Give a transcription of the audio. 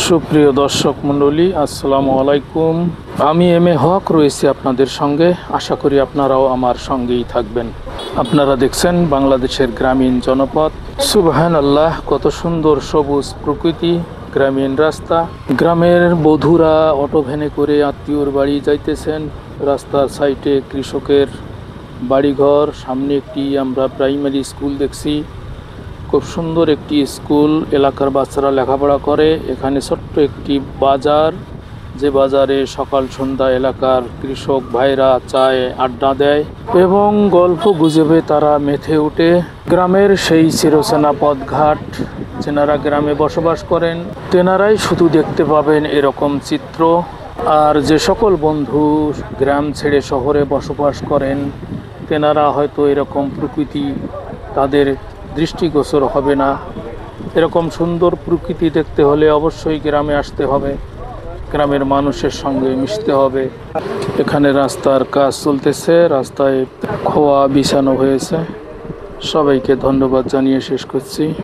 সুপ্রিয় দর্শক মণ্ডলী, আসসালামু আলাইকুম। আমি এম এ হক রয়েছি আপনাদের সঙ্গে। আশা করি আপনারাও আমার সঙ্গেই থাকবেন। আপনারা দেখছেন বাংলাদেশের গ্রামীণ জনপদ। সুবহানাল্লাহ, কত সুন্দর সবুজ প্রকৃতি, গ্রামীণ রাস্তা। গ্রামের বধূরা অটো ভ্যানে করে আত্মীয়র বাড়ি যাইতেছেন। রাস্তার সাইডে কৃষকের বাড়িঘর, সামনে একটি আমরা প্রাইমারি স্কুল দেখছি। খুব সুন্দর একটি স্কুল, এলাকার বাচ্চারা লেখাপড়া করে। এখানে ছোট্ট একটি বাজার, যে বাজারে সকাল সন্ধ্যা এলাকার কৃষক ভাইরা চায়, আড্ডা দেয় এবং গল্প গুজবে তারা মেতে ওঠে। গ্রামের সেই চিরচেনা পথঘাট, যেনারা গ্রামে বসবাস করেন তেনারাই শুধু দেখতে পাবেন এরকম চিত্র। আর যে সকল বন্ধু গ্রাম ছেড়ে শহরে বসবাস করেন তেনারা হয়তো এরকম প্রকৃতি তাদের দৃষ্টিগোচর হবে না। এরকম সুন্দর প্রকৃতি দেখতে হলে অবশ্যই গ্রামে আসতে হবে, গ্রামের মানুষের সঙ্গে মিশতে হবে। এখানে রাস্তার কাজ চলতেছে, রাস্তায় খোয়া বিছানো হয়েছে। সবাইকে ধন্যবাদ জানিয়ে শেষ করছি।